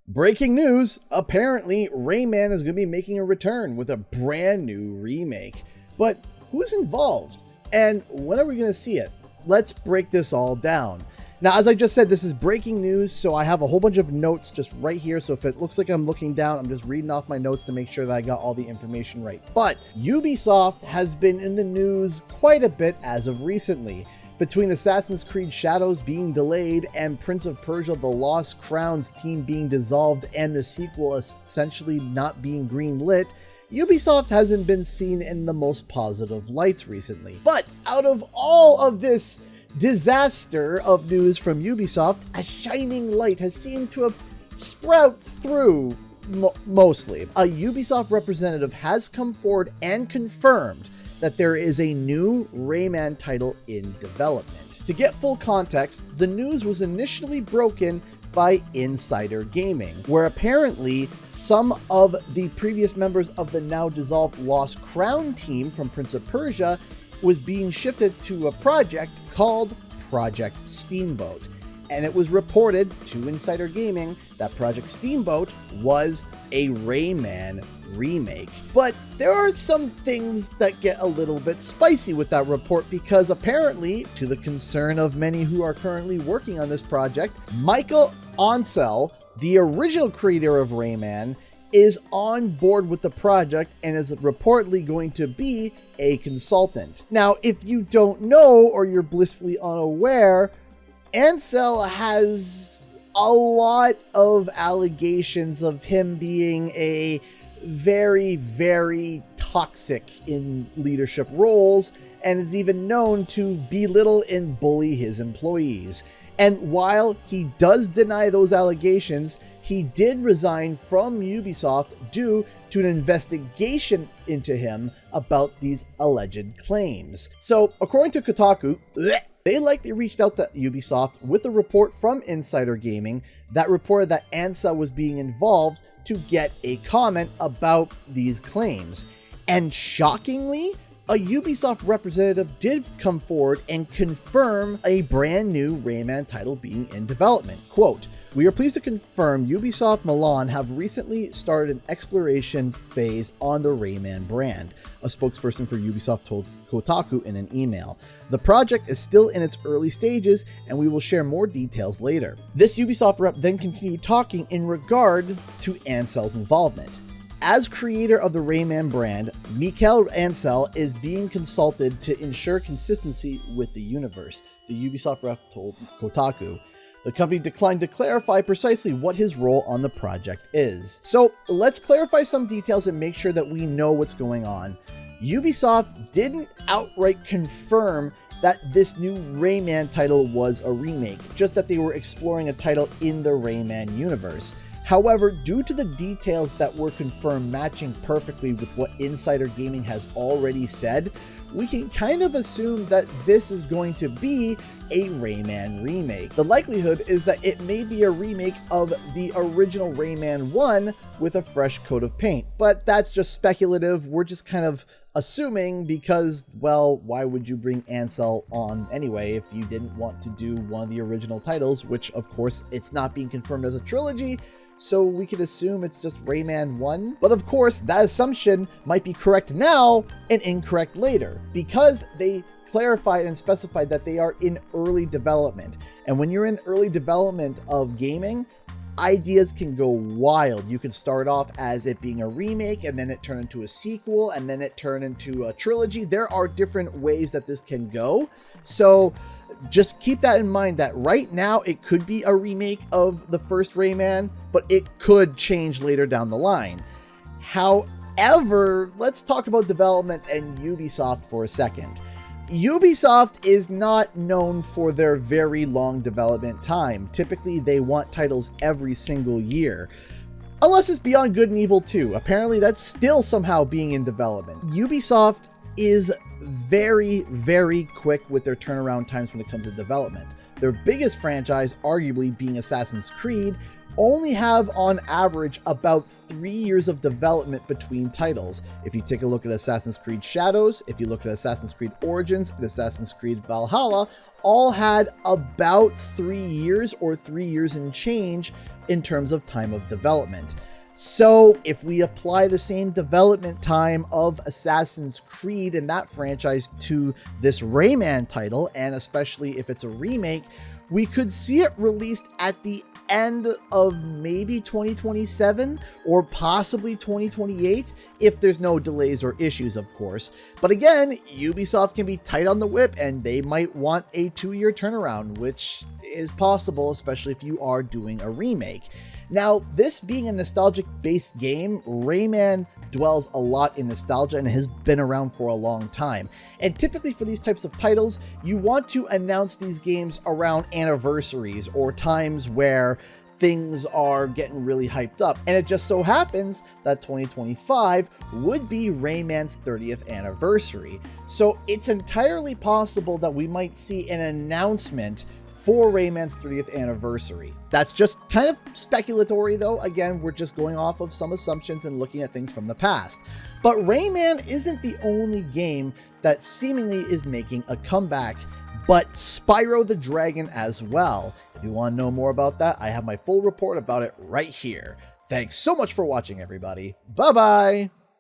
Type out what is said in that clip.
Breaking news, apparently Rayman is going to be making a return with a brand new remake. But who's involved? And when are we going to see it? Let's break this all down. Now, as I just said, this is breaking news, so I have a whole bunch of notes just right here. So if it looks like I'm looking down, I'm just reading off my notes to make sure that I got all the information right. But Ubisoft has been in the news quite a bit as of recently. Between Assassin's Creed Shadows being delayed and Prince of Persia The Lost Crown's team being dissolved and the sequel essentially not being greenlit, Ubisoft hasn't been seen in the most positive lights recently. But out of all of this disaster of news from Ubisoft, a shining light has seemed to have sprout through mostly. A Ubisoft representative has come forward and confirmed that there is a new Rayman title in development. To get full context, the news was initially broken by Insider Gaming, where apparently some of the previous members of the now dissolved Lost Crown team from Prince of Persia was being shifted to a project called Project Steamboat. And it was reported to Insider Gaming that Project Steamboat was a Rayman remake. But there are some things that get a little bit spicy with that report because apparently, to the concern of many who are currently working on this project, Michael Ansel, the original creator of Rayman, is on board with the project and is reportedly going to be a consultant. Now, if you don't know or you're blissfully unaware, Ansel has a lot of allegations of him being a very, very toxic in leadership roles and is even known to belittle and bully his employees. And while he does deny those allegations, he did resign from Ubisoft due to an investigation into him about these alleged claims. So, according to Kotaku, they likely reached out to Ubisoft with a report from Insider Gaming that reported that Ansel was being involved to get a comment about these claims. And shockingly, a Ubisoft representative did come forward and confirm a brand new Rayman title being in development. Quote, "We are pleased to confirm Ubisoft Milan have recently started an exploration phase on the Rayman brand," a spokesperson for Ubisoft told Kotaku in an email. "The project is still in its early stages and we will share more details later." This Ubisoft rep then continued talking in regard to Ansel's involvement. As creator of the Rayman brand, Mikel Ansel is being consulted to ensure consistency with the universe, the Ubisoft rep told Kotaku. The company declined to clarify precisely what his role on the project is. So let's clarify some details and make sure that we know what's going on. Ubisoft didn't outright confirm that this new Rayman title was a remake, just that they were exploring a title in the Rayman universe. However, due to the details that were confirmed matching perfectly with what Insider Gaming has already said, we can kind of assume that this is going to be a Rayman remake. The likelihood is that it may be a remake of the original Rayman 1 with a fresh coat of paint, but that's just speculative. We're just kind of assuming because, well, why would you bring Ansel on anyway if you didn't want to do one of the original titles, which of course it's not being confirmed as a trilogy, so we could assume it's just Rayman 1. But of course, that assumption might be correct now and incorrect later, because they clarified and specified that they are in early development. And when you're in early development of gaming, ideas can go wild. You can start off as it being a remake, and then it turn into a sequel, and then it turn into a trilogy. There are different ways that this can go. So just keep that in mind that right now it could be a remake of the first Rayman, but it could change later down the line. However, let's talk about development and Ubisoft for a second. Ubisoft is not known for their very long development time. Typically, they want titles every single year. Unless it's Beyond Good and Evil 2. Apparently, that's still somehow being in development. Ubisoft is very, very quick with their turnaround times when it comes to development. Their biggest franchise, arguably, being Assassin's Creed, only have on average about 3 years of development between titles. If you take a look at Assassin's Creed Shadows, if you look at Assassin's Creed Origins and Assassin's Creed Valhalla, all had about 3 years or 3 years and change in terms of time of development. So if we apply the same development time of Assassin's Creed and that franchise to this Rayman title, and especially if it's a remake, we could see it released at the end of maybe 2027 or possibly 2028 if there's no delays or issues, of course. But again, Ubisoft can be tight on the whip and they might want a 2-year turnaround, which is possible, especially if you are doing a remake. Now, this being a nostalgic-based game, Rayman dwells a lot in nostalgia and has been around for a long time. And typically for these types of titles, you want to announce these games around anniversaries or times where things are getting really hyped up. And it just so happens that 2025 would be Rayman's 30th anniversary. So it's entirely possible that we might see an announcement for Rayman's 30th anniversary. That's just kind of speculatory though. Again, we're just going off of some assumptions and looking at things from the past. But Rayman isn't the only game that seemingly is making a comeback, but Spyro the Dragon as well. If you want to know more about that, I have my full report about it right here. Thanks so much for watching, everybody. Bye-bye!